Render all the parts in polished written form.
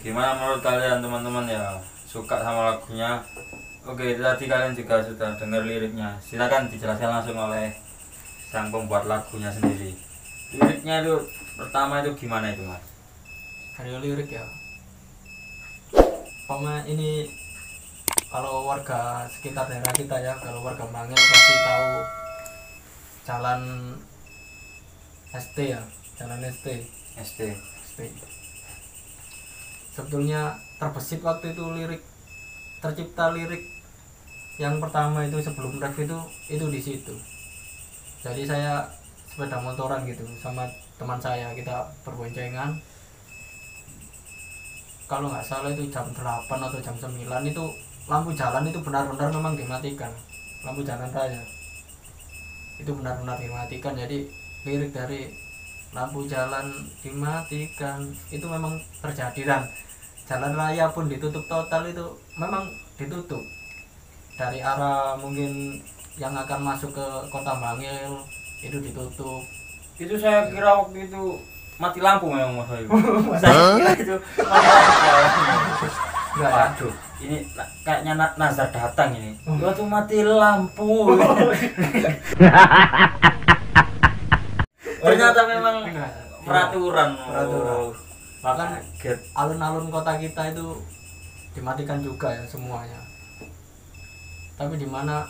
gimana menurut kalian teman-teman ya, suka sama lagunya? Oke, tadi kalian juga sudah dengar liriknya, silakan dijelaskan langsung oleh sang pembuat lagunya sendiri. Liriknya itu pertama itu gimana itu mas? Dari lirik ya, ini kalau warga sekitar daerah kita ya, kalau warga Mangil pasti tahu jalan ST ya, jalan ST. Sebetulnya terbesit waktu itu tercipta lirik yang pertama itu sebelum ref itu di situ. Jadi saya sepeda motoran gitu sama teman saya, kita berboncengan. Kalau nggak salah itu jam 8 atau jam 9 itu lampu jalan itu benar-benar memang dimatikan, lampu jalan raya itu benar-benar dimatikan. Jadi lirik dari lampu jalan dimatikan itu memang terjadi, dan jalan raya pun ditutup total, itu memang ditutup dari arah mungkin yang akan masuk ke kota Bangil itu ditutup. Itu saya kira waktu itu mati lampu memang mas Ayu. Saya kira itu mati lampu. Enggak ya? Waduh, ini kayaknya nazar datang ini. Waktu mati lampu. Ternyata memang peraturan. Bahkan alun-alun kota kita itu dimatikan juga ya semuanya. Tapi di mana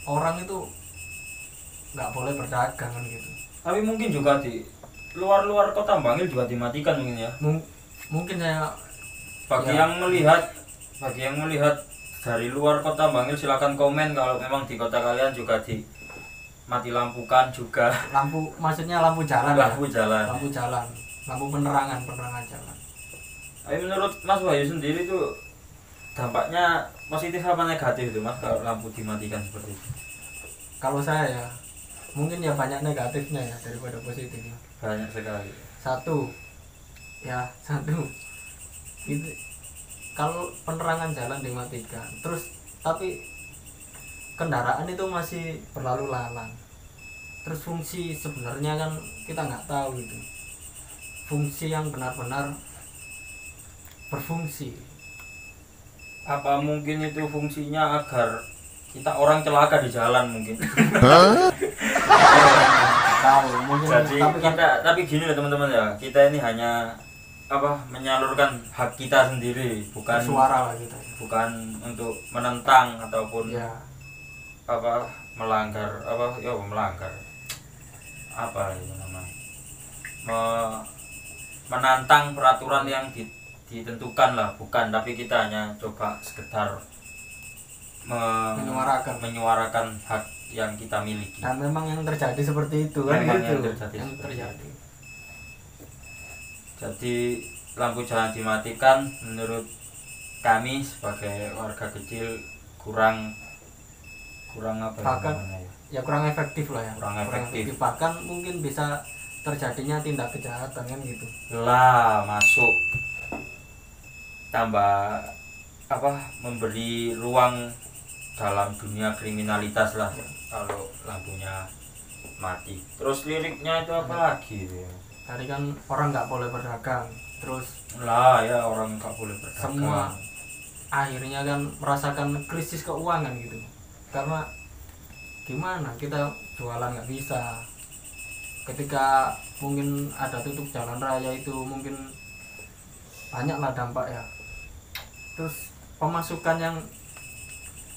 orang itu nggak boleh berdagang kan gitu. Tapi mungkin juga di luar kota Bangil juga dimatikan mungkin ya. Mungkin saya bagi yang melihat dari luar kota Bangil silakan komen kalau memang di kota kalian juga mati lampukan juga. Lampu maksudnya lampu jalan. Lampu ya? jalan. Lampu jalan. Lampu penerangan jalan. Tapi menurut Mas Wahyu sendiri itu dampaknya positif apa negatif itu Mas kalau lampu dimatikan seperti itu? Kalau saya ya mungkin ya banyak negatifnya ya daripada positifnya. Banyak sekali. Satu itu kalau penerangan jalan dimatikan terus tapi kendaraan itu masih berlalu lalang, terus fungsi sebenarnya kan kita nggak tahu itu fungsi yang benar-benar berfungsi. Apa mungkin itu fungsinya agar kita orang celaka di jalan mungkin? Tahu mungkin. Jadi tapi gini loh teman-teman ya, kita ini hanya menyalurkan hak kita sendiri, bukan suara lah kita. Bukan untuk menentang ataupun ya. melanggar itu namanya, menantang peraturan yang ditentukan lah, bukan, tapi kita hanya coba sekedar menyuarakan hak yang kita miliki. Dan memang yang terjadi seperti itu kan gitu. Yang terjadi. Jadi lampu jalan dimatikan menurut kami sebagai warga kecil kurang bahkan ya kurang efektif lah ya. Kurang efektif. Bahkan mungkin bisa terjadinya tindak kejahatan kan gitu. Lah masuk tambah memberi ruang dalam dunia kriminalitas lah ya. Kalau lampunya mati. Terus liriknya itu apa lagi ya? Tadi kan orang nggak boleh berdagang, terus ya orang nggak boleh berdagang. Semua akhirnya kan merasakan krisis keuangan gitu, karena gimana kita jualan nggak bisa. Ketika mungkin ada tutup jalan raya itu mungkin banyaklah dampak ya. Terus pemasukan yang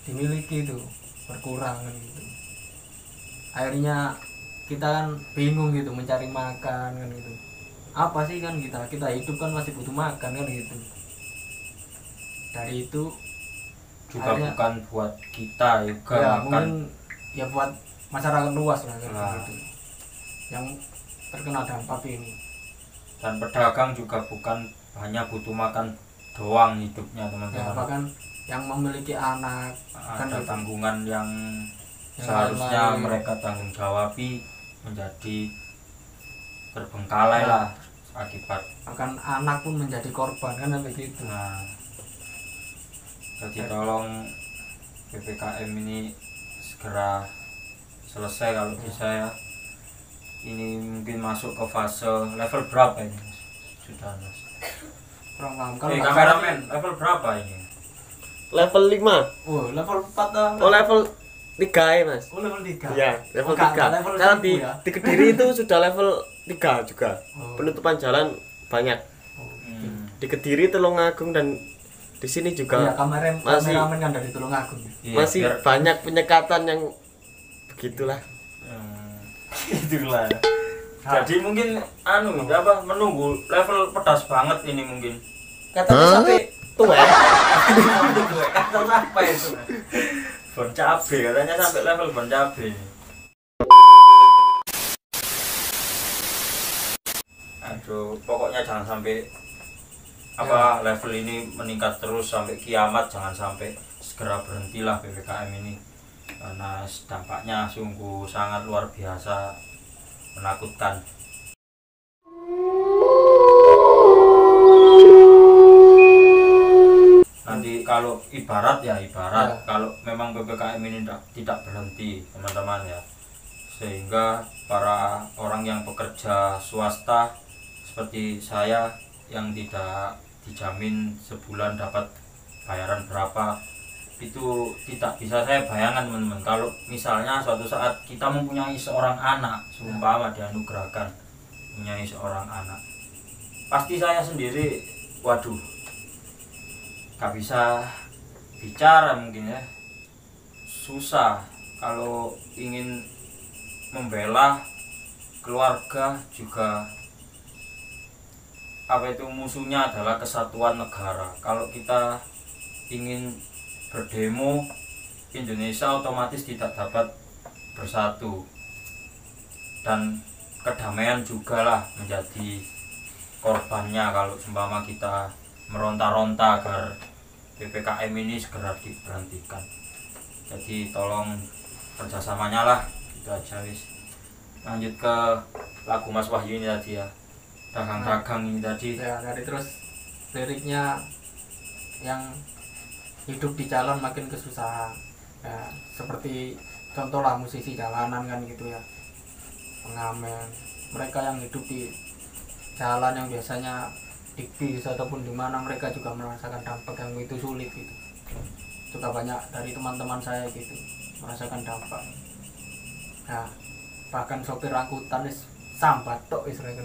dimiliki itu berkurang kan gitu. Akhirnya kita kan bingung gitu mencari makan kan gitu. Apa sih kan kita hidup kan masih butuh makan kan gitu. Dari itu juga bukan buat kita juga ya, makan, mungkin ya buat masyarakat luas lah kan gitu yang terkena dampak ini. Dan pedagang juga bukan hanya butuh makan doang hidupnya teman-teman. Ya, bahkan yang memiliki anak ada kan tanggungan yang seharusnya mereka tanggung jawabi menjadi terbengkalai lah akibat. Bahkan anak pun menjadi korban kan begitu. Jadi tolong PPKM ini segera selesai kalau bisa ya. Ini mungkin masuk ke fase level berapa ini Mas? Sudah Mas? kurang paham. Kalau nggak salah kameramen level berapa ini? Level 5. sih- oh level 4 dah. Oh level 3 ya mas. Oh level 3. Iya level Oh, nggak 3. level Kalau 1000 ya. di Kediri itu sudah level 3 juga. Oh. Penutupan jalan banyak. Oh, Di Kediri, Tulungagung dan di sini iya, juga kameramen kan dari Tulungagung. Iya, masih biar- banyak penyekatan yang begitulah. Itulah. Jadi mungkin apa menunggu level pedas banget ini mungkin. Katanya sampai tua. Kata apa itu? Bon cabe katanya sampai level bon cabe. Aduh, pokoknya jangan sampai level ini meningkat terus sampai kiamat, jangan sampai segera berhentilah PPKM ini karena dampaknya sungguh sangat luar biasa menakutkan. Nanti kalau ibarat kalau memang PPKM ini tidak berhenti teman-teman ya, sehingga para orang yang bekerja swasta seperti saya yang tidak dijamin sebulan dapat bayaran berapa, itu tidak bisa saya bayangkan teman-teman. Kalau misalnya suatu saat kita mempunyai seorang anak, seumpama dianugerahkan mempunyai seorang anak, pasti saya sendiri waduh gak bisa bicara mungkin ya, susah kalau ingin membela keluarga juga. Apa itu musuhnya adalah kesatuan negara. Kalau kita ingin berdemo, Indonesia otomatis tidak dapat bersatu, dan kedamaian juga lah menjadi korbannya kalau seumpama kita meronta-ronta agar PPKM ini segera diberhentikan. Jadi tolong kerjasamanya lah, itu aja wis. Lanjut ke lagu Mas Wahyu ini tadi ya, dagang-dagang ini tadi. Ya dari terus liriknya yang hidup di jalan makin kesusahan ya, seperti contoh lah musisi jalanan kan gitu ya, pengamen, mereka yang hidup di jalan yang biasanya di bis ataupun di mana, mereka juga merasakan dampak yang itu sulit gitu. Juga banyak dari teman-teman saya gitu merasakan dampak. Nah bahkan sopir angkutan is sambat tok istilahnya.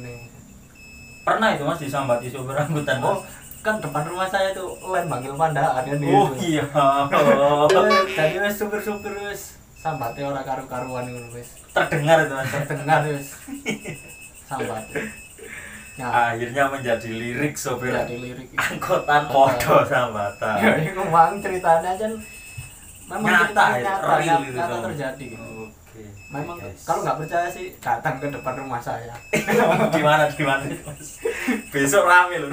Pernah itu Mas disambati sopir angkutan Mas? Oh kan depan rumah saya tuh lain manggil pandaan kan Oh gitu. iya. Jadi wes supir-supir wes sambatnya orang karu-karuan itu wes Terdengar itu Mas. terdengar wes sambat. Ya Akhirnya menjadi lirik sopir jadi lirik. angkutan podo sambatan. Ya ini ngomong ceritanya aja memang Nyata ya, nyata, real itu nyata sama. terjadi gitu. Oke. Memang guys. kalau nggak percaya sih datang ke depan rumah saya. di mana Mas? Besok rame loh.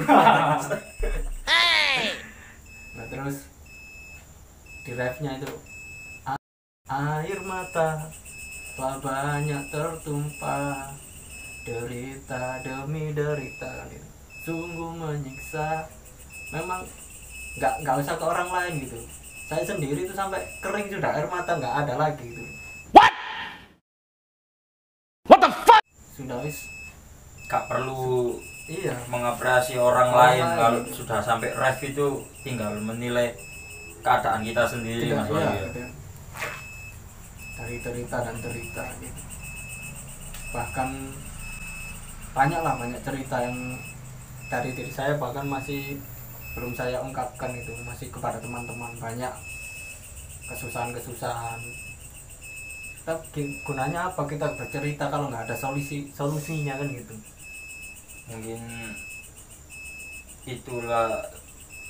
Nah terus di refnya itu air mata telah banyak tertumpah, derita demi derita kan itu sungguh menyiksa. Memang nggak usah ke orang lain gitu, saya sendiri itu sampai kering sudah air mata nggak ada lagi gitu. What the fuck sudah wis Gak perlu iya mengapresiasi orang Orang lain lain. kalau sudah sampai ref itu tinggal menilai keadaan kita sendiri tidak Mas iya Wahyu. gitu. Dari derita dan derita gitu. Bahkan banyak cerita yang dari diri saya bahkan masih belum saya ungkapkan, itu masih kepada teman-teman. Banyak kesusahan tapi gunanya apa kita bercerita kalau nggak ada solusinya kan gitu. Mungkin itulah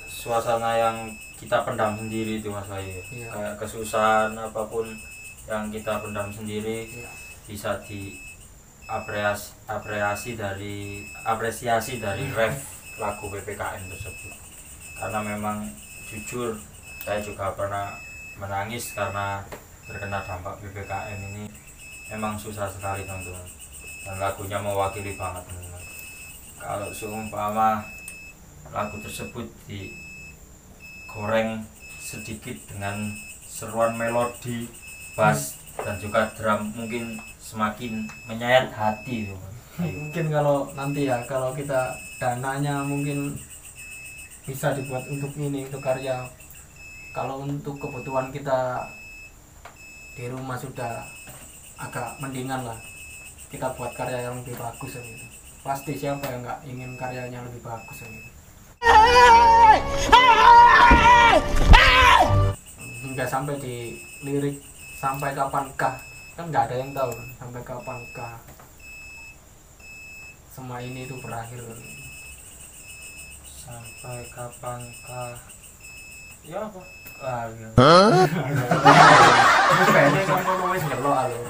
suasana yang kita pendam sendiri itu Mas Wahyu. Iya. Kayak kesusahan apapun yang kita pendam sendiri Iya. bisa apresiasi dari ref lagu PPKM tersebut. Karena memang jujur saya juga pernah menangis karena terkena dampak PPKM ini. Memang susah sekali teman-teman, dan lagunya mewakili banget teman-teman. Kalau seumpama lagu tersebut digoreng sedikit dengan seruan melodi, bass dan juga drum, mungkin semakin menyayat hati teman. Mungkin kalau nanti ya kalau kita dananya mungkin bisa dibuat untuk ini, untuk karya. Kalau untuk kebutuhan kita di rumah sudah agak mendingan lah, kita buat karya yang lebih bagus gitu. Pasti siapa yang nggak ingin karyanya lebih bagus gitu. Hingga sampai di lirik sampai kapankah, kan nggak ada yang tahu kan, sampai kapankah semua ini itu berakhir kan. Sampai kapankah ya apa Kayaknya kamu wis ngelok alo.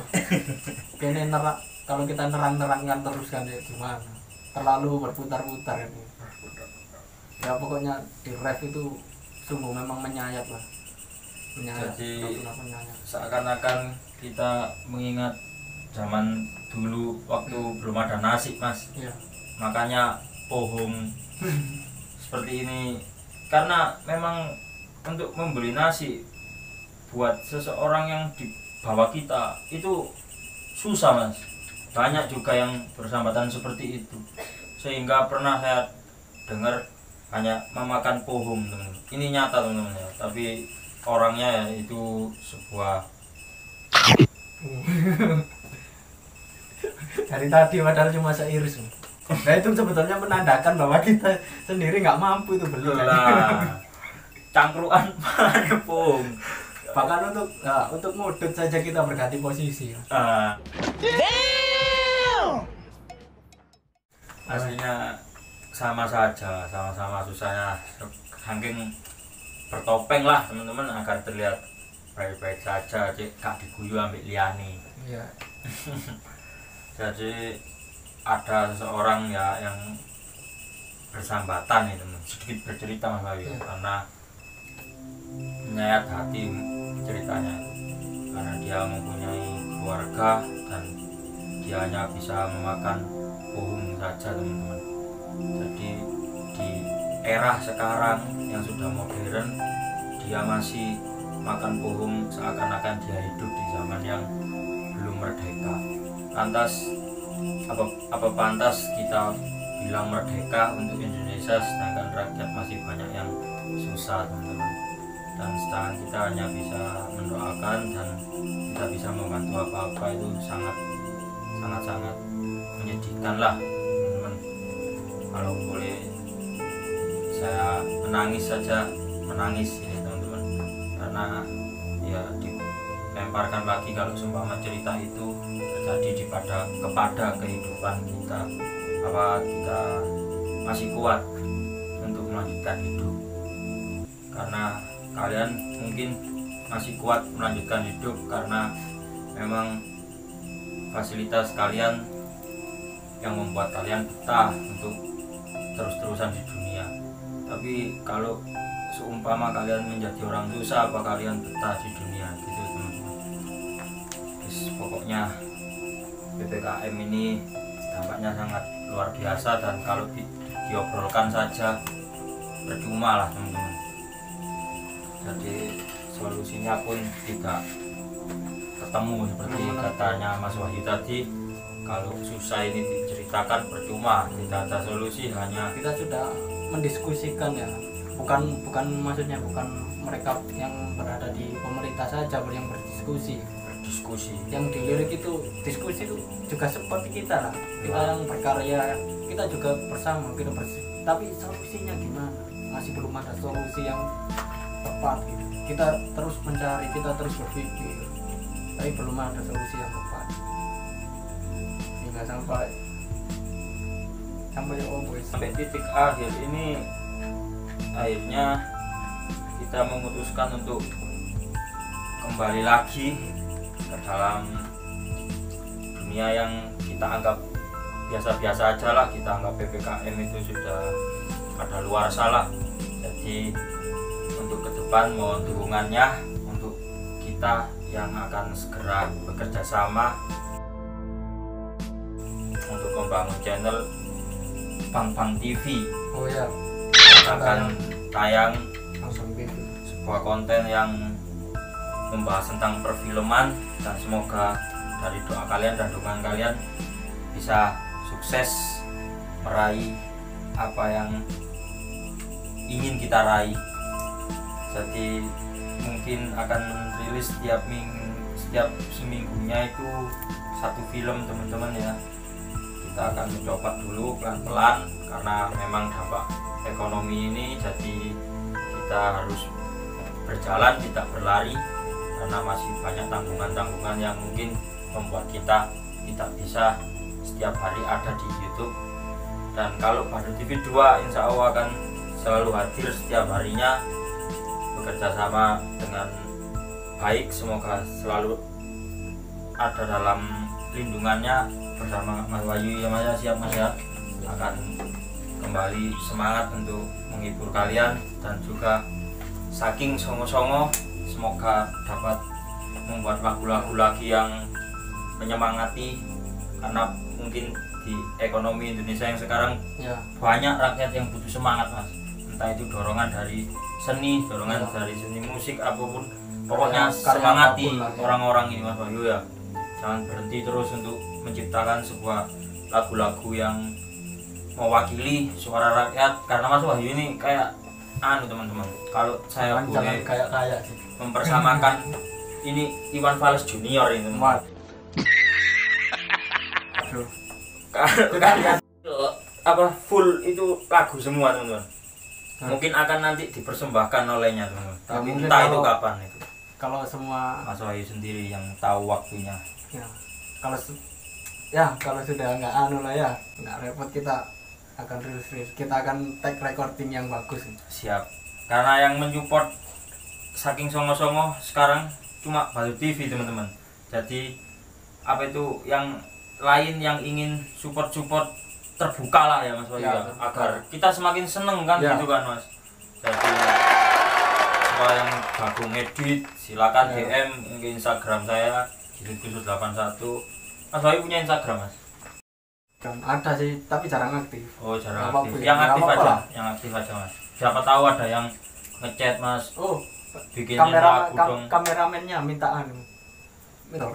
Kayaknya kalau kita nerang-nerangkan terus kan ya gimana? Terlalu berputar-putar ini. Ya pokoknya di ref itu sungguh memang menyayat lah. Menyayat. Jadi Menyayat. seakan-akan kita mengingat zaman dulu waktu belum ada nasi, Mas. Iya. Makanya pohon seperti ini, karena memang untuk membeli nasi buat seseorang yang di bawah kita itu susah, Mas. Banyak juga yang bersambatan seperti itu, sehingga pernah saya dengar hanya memakan pohon, teman. Ini nyata, teman-teman ya. Tapi orangnya ya itu sebuah Dari tadi padahal cuma seiris. Nah itu sebetulnya menandakan bahwa kita sendiri nggak mampu itu beli. lah cangkruan mana pohon. Bahkan untuk modut saja kita berganti posisi. Aslinya sama saja, sama-sama susahnya, saking bertopeng lah teman-teman agar terlihat baik-baik saja, cek gak diguyu ambil liani. Iya. Jadi ada seseorang ya yang bersambatan itu, sedikit bercerita Mas Bayu, karena menyayat hati ceritanya itu, karena dia mempunyai keluarga dan dia hanya bisa memakan pohon saja, teman-teman. Jadi di era sekarang yang sudah modern, dia masih makan pohon seakan-akan dia hidup di zaman yang belum merdeka. Lantas apa pantas kita bilang merdeka untuk Indonesia sedangkan rakyat masih banyak yang susah, teman-teman. Dan sedangkan kita hanya bisa mendoakan dan tidak bisa membantu apa-apa, itu sangat menyedihkan lah, teman-teman. Kalau boleh saya menangis saja, menangis ini teman-teman, karena ya dilemparkan lagi kalau seumpama cerita itu terjadi kepada kehidupan kita, apa kita masih kuat untuk melanjutkan hidup. Karena kalian mungkin masih kuat melanjutkan hidup karena memang fasilitas kalian yang membuat kalian betah untuk terus-terusan di dunia. Tapi kalau seumpama kalian menjadi orang susah, apa kalian betah di dunia gitu, teman-teman. Terus pokoknya PPKM ini dampaknya sangat luar biasa, dan kalau diobrolkan saja percuma lah, teman-teman. Jadi solusinya pun tidak ketemu seperti katanya Mas Wahyu tadi. Kalau susah ini diceritakan percuma, tidak ada solusi, hanya Kita sudah mendiskusikan ya, bukan maksudnya bukan mereka yang berada di pemerintah saja yang berdiskusi. Yang dilirik itu diskusi itu juga seperti kita lah, kita yang berkarya, kita juga bersama kita tapi solusinya gimana, masih belum ada solusi yang tepat gitu. Kita terus mencari, kita terus berpikir, tapi belum ada solusi yang tepat, hingga sampai titik akhir ini. Akhirnya kita memutuskan untuk kembali lagi ke dalam dunia yang kita anggap biasa-biasa aja lah. Kita anggap PPKM itu sudah ada luar salah. Jadi untuk ke depan mohon dukungannya untuk kita yang akan segera bekerja sama untuk membangun channel Bang Bang TV. oh ya, Akan tayang langsung gitu. sebuah konten yang membahas tentang perfilman, dan semoga dari doa kalian dan dukungan kalian bisa sukses meraih apa yang ingin kita raih. Jadi mungkin akan rilis setiap seminggunya itu satu film teman-teman ya. Kita akan mencoba dulu pelan-pelan karena memang dampak ekonomi ini, jadi kita harus berjalan tidak berlari karena masih banyak tanggungan-tanggungan yang mungkin membuat kita tidak bisa setiap hari ada di YouTube. Dan kalau Badut TV 2 insya Allah akan selalu hadir setiap harinya, bekerja sama dengan baik, semoga selalu ada dalam lindungannya bersama Mas Wahyu ya Mas ya. Siap Mas ya, akan kembali semangat untuk menghibur kalian dan juga saking songo-songo semoga dapat membuat lagu-lagu lagi yang menyemangati, karena mungkin di ekonomi Indonesia yang sekarang Ya. banyak rakyat yang butuh semangat Mas, entah itu dorongan dari seni, dorongan dari seni musik apapun, pokoknya Karya semangati apapun lah, ya. orang-orang ini Mas Wahyu ya. Jangan berhenti terus untuk menciptakan sebuah lagu-lagu yang mewakili suara rakyat, karena Mas Wahyu ini kayak teman-teman, kalau saya Jangan boleh kayak sih. mempersamakan ini Iwan Fals Junior ini teman. Aduh. Kalian apa full itu lagu semua teman-teman. Mungkin akan nanti dipersembahkan olehnya teman-teman. Tapi mungkin entah itu kalau- kapan itu. Kalau semua Mas Wahyu sendiri yang tahu waktunya. ya kalau sudah nggak lah ya, nggak repot, kita akan rilis, kita akan tag recording yang bagus. Siap. Karena yang mensupport saking songo-songo sekarang cuma Badut TV teman-teman. Jadi apa itu yang lain yang ingin support terbuka lah ya Mas Wahyu Ya, ya, terbuka. agar kita semakin seneng kan Ya. gitu kan Mas. Jadi apa yang jago ngedit silakan Ya. DM ke Instagram saya Khusus81. Mas Wahyu punya Instagram Mas? Dan ada sih, tapi jarang aktif. Oh jarang Nggak aktif. apa-apa ya, Yang nggak aktif apa-apa aja, lah. yang aktif aja Mas. Siapa tahu ada yang ngechat Mas, Oh, bikinin lagu dong. kameramennya mintaan. Betul.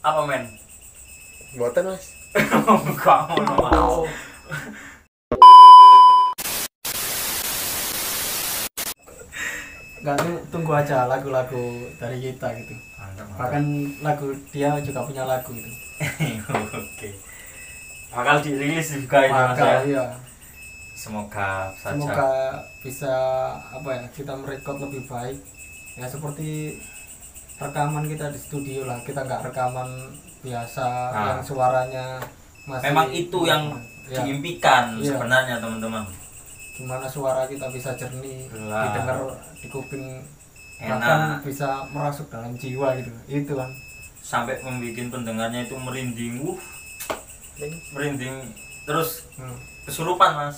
Apa men? Mboten Mas. Enggak ngono Mas. Oh. Nggak, tunggu aja lagu-lagu dari kita gitu. Mantap, mantap. Bahkan lagu dia juga punya lagu itu. Oke. Bakal dirilis juga itu Mas ya. Maka iya. Semoga saja. Semoga bisa apa ya, kita merekod lebih baik. Ya seperti rekaman kita di studio lah. Kita nggak rekaman biasa Nah. yang suaranya masih. Memang itu yang ya, diimpikan Iya. sebenarnya teman-teman. gimana suara kita bisa jernih, Lah. didengar di kuping, Enak. bahkan bisa merasuk dalam jiwa gitu. Itu kan. Sampai membuat pendengarnya itu merinding. Merinding terus kesurupan Mas.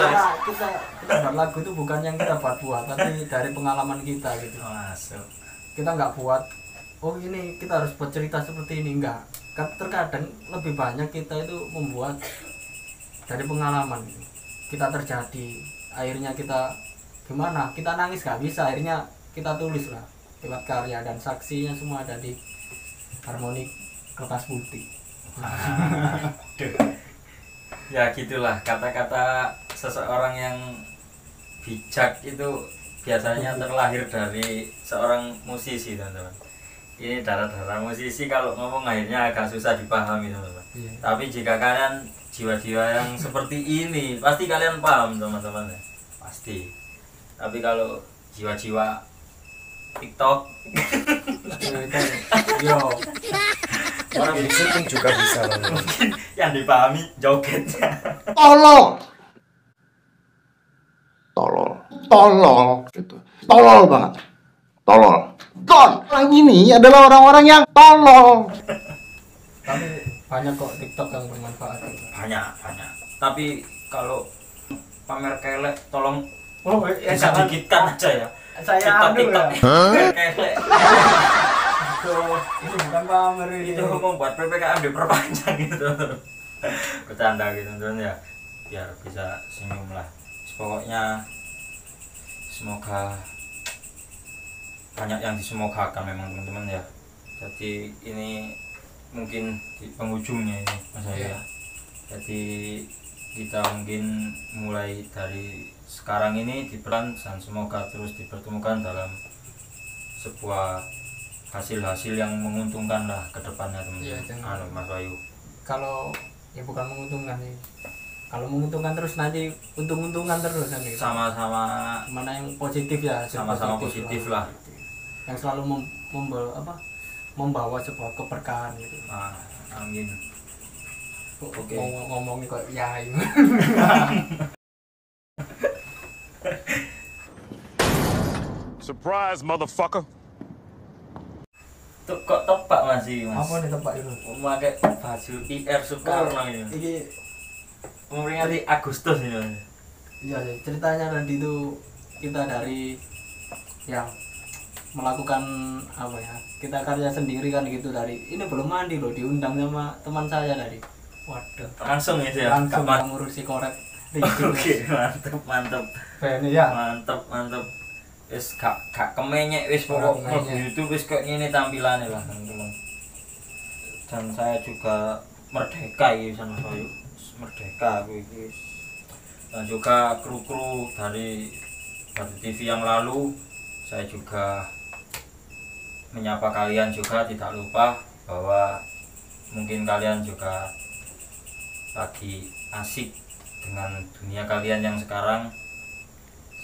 Kita buat lagu itu bukan yang kita buat, tapi dari pengalaman kita gitu. Masuk. Kita nggak buat, oh ini kita harus buat cerita seperti ini, enggak. Terkadang lebih banyak kita itu membuat dari pengalaman gitu. Kita terjadi, akhirnya kita gimana, kita nangis nggak bisa, akhirnya kita tulis lah lewat karya, dan saksinya semua ada di harmonik kertas putih. Aduh. Ya gitulah kata-kata seseorang yang bijak itu biasanya terlahir dari seorang musisi teman-teman. Ini darah-darah musisi kalau ngomong akhirnya agak susah dipahami teman-teman. Iya. Tapi jika kalian jiwa-jiwa yang seperti ini pasti kalian paham teman-teman ya. Pasti. Tapi kalau jiwa-jiwa TikTok Yo, Orang di syuting juga bisa loh. mungkin yang dipahami jogetnya. Tolol. Tolol gitu. Tolol banget. Tolol. Orang ini adalah orang-orang yang tolol. tapi banyak kok TikTok yang bermanfaat. Banyak. Tapi kalau pamer kelek tolong Oh, sedikitkan aja ya. saya anu ya. Kelek Ini bukan pamer ini. itu membuat PPKM diperpanjang gitu. Bercanda gitu teman ya. Biar bisa senyum lah. Pokoknya semoga banyak yang disemogakan memang teman-teman ya. Jadi ini mungkin di penghujungnya ini Mas Ayu ya. Jadi kita mungkin mulai dari sekarang ini diperan dan semoga terus dipertemukan dalam sebuah hasil-hasil yang menguntungkan lah ke depannya Iya, teman-teman. jangan- Mas Wahyu. Kalau ya bukan menguntungkan sih, kalau menguntungkan terus nanti untung-untungan terus kan gitu. Sama-sama Mana yang positif ya, hasil Sama-sama positif lah. yang selalu membawa sebuah keberkahan gitu. amin. Oke. Ngomongnya kok ya ini. Surprise, motherfucker. Tuh kok tepak masih Mas? Apa nih tempat itu? Memakai baju IR Soekarno ini. Ini Memperingati Agustus ini Mas. iya sih, ceritanya tadi itu kita dari ya melakukan apa ya, kita karya sendiri kan gitu. Dari ini belum mandi loh, diundang sama teman saya tadi. Waduh, Langsung ya langsung Mas. ngurusi korek. Oke, mantap. Ini ya. Mantap. Wis gak kemenyek wis pokok Gak kemenyek. mlebu YouTube wis kayak ngene tampilannya lah teman-teman. Dan saya juga merdeka iki sama saya. Merdeka aku iki. Dan juga kru-kru dari Batu TV yang lalu saya juga menyapa kalian juga, tidak lupa bahwa mungkin kalian juga lagi asik dengan dunia kalian yang sekarang.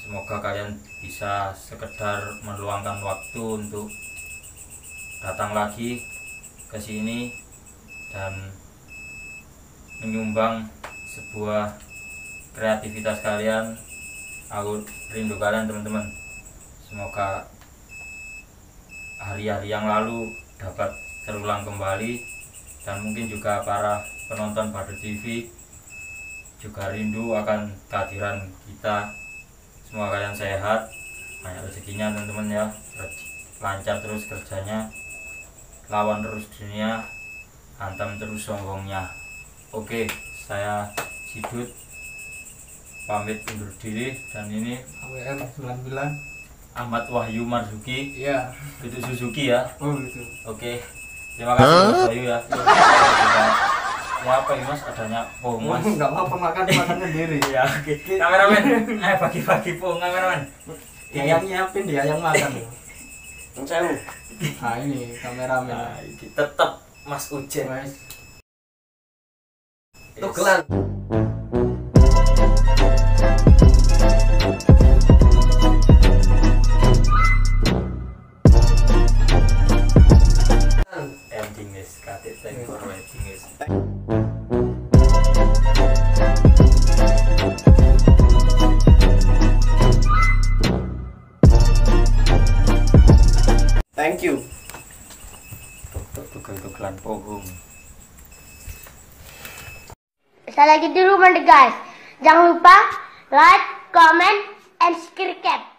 Semoga kalian bisa sekedar meluangkan waktu untuk datang lagi ke sini dan menyumbang sebuah kreativitas kalian. Aku rindu kalian teman-teman. Semoga hari-hari yang lalu dapat terulang kembali, dan mungkin juga para penonton Batu TV juga rindu akan kehadiran kita. Semoga kalian sehat, banyak rezekinya teman-teman ya, lancar terus kerjanya, lawan terus dunia, hantam terus sombongnya. Oke, saya Sidut pamit undur diri, dan ini AWM 99. Ahmad Wahyu Marzuki, Iya. itu Suzuki ya. Oh gitu. Oke, terima kasih Mas Wahyu ya. Kita- ya apa ya Mas, adanya pohon Mas. Enggak apa-apa, makan sendiri. Ya oke. Kameramen, ayo bagi-bagi pohon kameramen. Dia yang nyiapin, dia yang makan. Sewu. Nah ini kameramen. Nah, ini tetap Mas Ujen. Guys, Tugelan. Ending guys, katik thank for watching guys. Thank you. Tugel-tugelan pohon. Saya lagi di rumah deh guys. Jangan lupa like, comment, and subscribe.